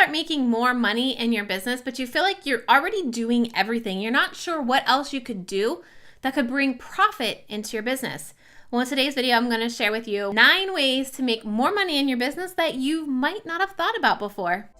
start making more money in your business, but you feel like you're already doing everything. You're not sure what else you could do that could bring profit into your business. Well, in today's video, I'm going to share with you 9 ways to make more money in your business that you might not have thought about before.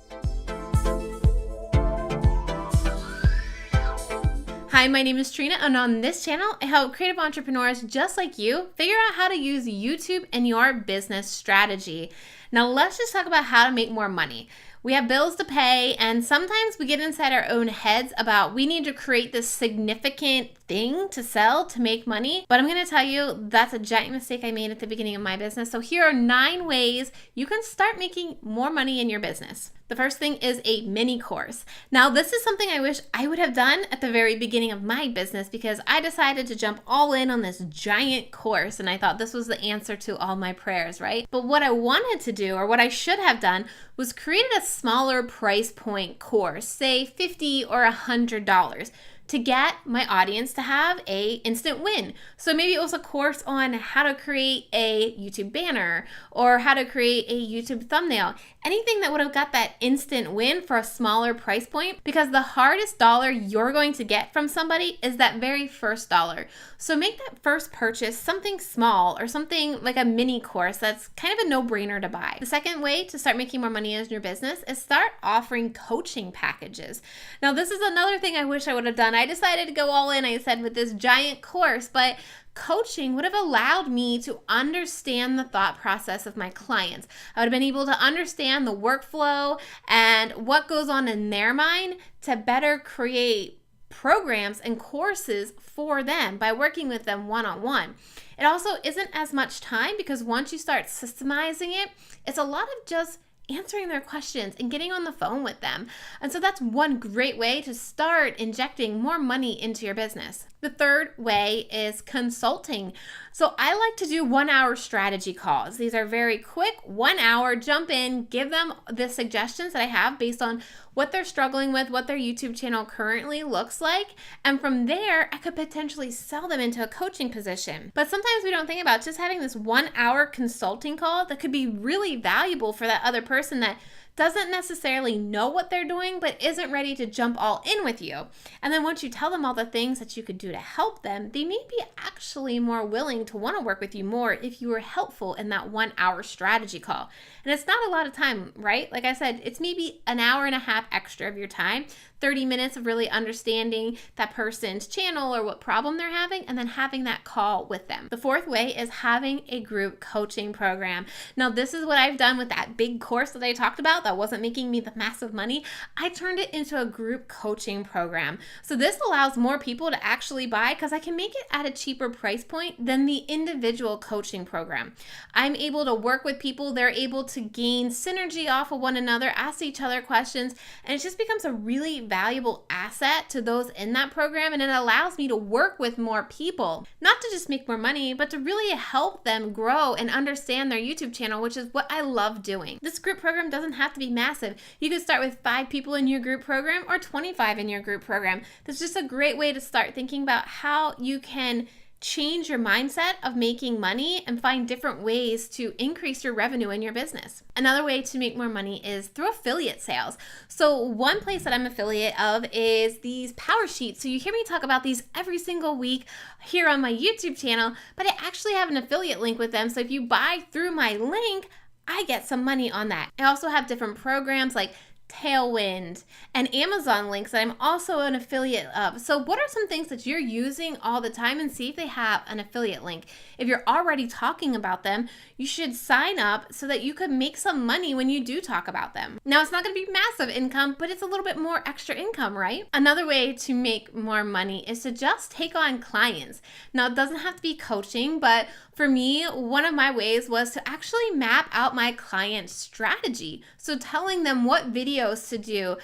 Hi, my name is Trina, and on this channel, I help creative entrepreneurs just like you figure out how to use YouTube in your business strategy. Now, let's just talk about how to make more money. We have bills to pay, and sometimes we get inside our own heads about we need to create this significant thing to sell to make money. But I'm going to tell you that's a giant mistake I made at the beginning of my business. So here are 9 ways you can start making more money in your business. The first thing is a mini course. Now, this is something I wish I would have done at the very beginning of my business because I decided to jump all in on this giant course and I thought this was the answer to all my prayers, right? But what I wanted to do, or what I should have done, was create a smaller price point course, say $50 or $100. To get my audience to have a instant win. So maybe it was a course on how to create a YouTube banner or how to create a YouTube thumbnail. Anything that would have got that instant win for a smaller price point, because the hardest dollar you're going to get from somebody is that very first dollar. So make that first purchase something small or something like a mini course that's kind of a no-brainer to buy. The second way to start making more money in your business is start offering coaching packages. Now, this is another thing I wish I would have done. I decided to go all in, I said, with this giant course, but coaching would have allowed me to understand the thought process of my clients. I would have been able to understand the workflow and what goes on in their mind to better create programs and courses for them by working with them one-on-one. It also isn't as much time because once you start systemizing it, it's a lot of just answering their questions and getting on the phone with them. And so that's one great way to start injecting more money into your business. The third way is consulting. So I like to do 1-hour strategy calls. These are very quick, 1 hour, jump in, give them the suggestions that I have based on what they're struggling with, what their YouTube channel currently looks like. And from there, I could potentially sell them into a coaching position. But sometimes we don't think about just having this 1-hour consulting call that could be really valuable for that other person that doesn't necessarily know what they're doing, but isn't ready to jump all in with you. And then once you tell them all the things that you could do to help them, they may be actually more willing to want to work with you more if you were helpful in that 1-hour strategy call. And it's not a lot of time, right? Like I said, it's maybe an hour and a half extra of your time, 30 minutes of really understanding that person's channel or what problem they're having, and then having that call with them. The fourth way is having a group coaching program. Now, this is what I've done with that big course that I talked about that wasn't making me the massive money. I turned it into a group coaching program. So this allows more people to actually buy because I can make it at a cheaper price point than the individual coaching program. I'm able to work with people. They're able to gain synergy off of one another, ask each other questions, and it just becomes a really valuable asset to those in that program, and it allows me to work with more people, not to just make more money, but to really help them grow and understand their YouTube channel, which is what I love doing. This group program doesn't have to be massive. You could start with 5 people in your group program or 25 in your group program. That's just a great way to start thinking about how you can change your mindset of making money and find different ways to increase your revenue in your business. Another way to make more money is through affiliate sales. So one place that I'm affiliate of is these power sheets. So you hear me talk about these every single week here on my YouTube channel, but I actually have an affiliate link with them. So if you buy through my link, I get some money on that. I also have different programs like Tailwind and Amazon links that I'm also an affiliate of. So what are some things that you're using all the time, and see if they have an affiliate link. If you're already talking about them, you should sign up so that you could make some money when you do talk about them. Now, it's not going to be massive income, but it's a little bit more extra income, right? Another way to make more money is to just take on clients. Now, it doesn't have to be coaching, but for me, one of my ways was to actually map out my client strategy. So telling them what videos to do,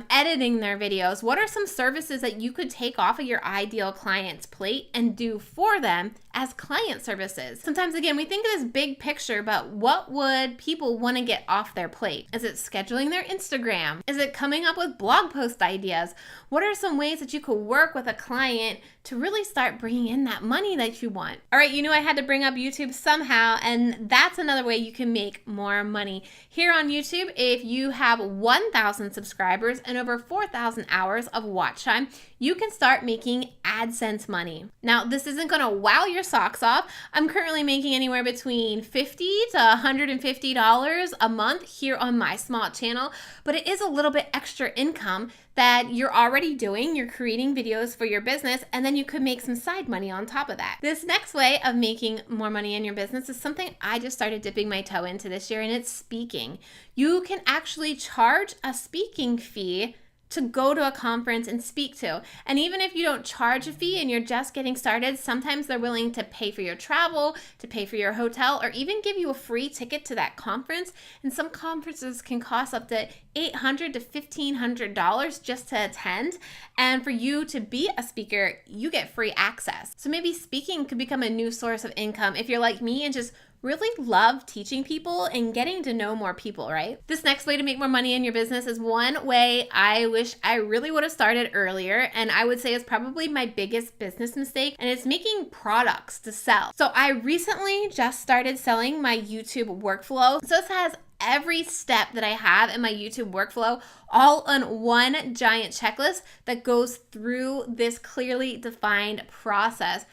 editing their videos, what are some services that you could take off of your ideal client's plate and do for them as client services. Sometimes, again, we think of this big picture about what would people want to get off their plate. Is it scheduling their Instagram? Is it coming up with blog post ideas? What are some ways that you could work with a client to really start bringing in that money that you want? All right, you knew I had to bring up YouTube somehow, and that's another way you can make more money. Here on YouTube, if you have 1,000 subscribers and over 4,000 hours of watch time, you can start making AdSense money. Now, this isn't gonna wow your socks off. I'm currently making anywhere between $50 to $150 a month here on my small channel, but it is a little bit extra income that you're already doing. You're creating videos for your business, and then you could make some side money on top of that. This next way of making more money in your business is something I just started dipping my toe into this year, and it's speaking. You can actually charge a speaking fee to go to a conference and speak to. And even if you don't charge a fee and you're just getting started, sometimes they're willing to pay for your travel, to pay for your hotel, or even give you a free ticket to that conference. And some conferences can cost up to $800 to $1,500 just to attend. And for you to be a speaker, you get free access. So maybe speaking could become a new source of income if you're like me and just really love teaching people and getting to know more people, right? This next way to make more money in your business is one way I wish I really would have started earlier, and I would say is probably my biggest business mistake, and it's making products to sell. So I recently just started selling my YouTube workflow. So this has every step that I have in my YouTube workflow all on one giant checklist that goes through this clearly defined process.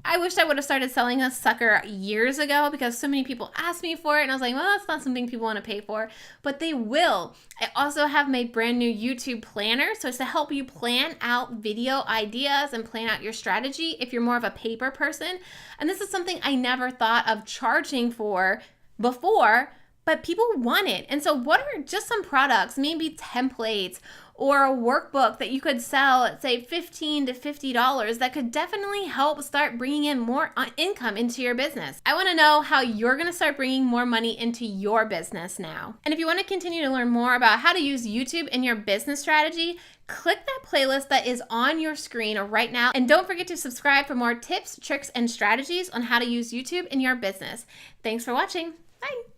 I wish I would have started selling a sucker years ago because so many people asked me for it, and I was like, well, that's not something people want to pay for, but they will. I also have my brand new YouTube planner, so it's to help you plan out video ideas and plan out your strategy if you're more of a paper person. And this is something I never thought of charging for before, but people want it. And so what are just some products, maybe templates or a workbook that you could sell at, say, $15 to $50 that could definitely help start bringing in more income into your business? I want to know how you're going to start bringing more money into your business now. And if you want to continue to learn more about how to use YouTube in your business strategy, click that playlist that is on your screen right now. And don't forget to subscribe for more tips, tricks, and strategies on how to use YouTube in your business. Thanks for watching. Bye.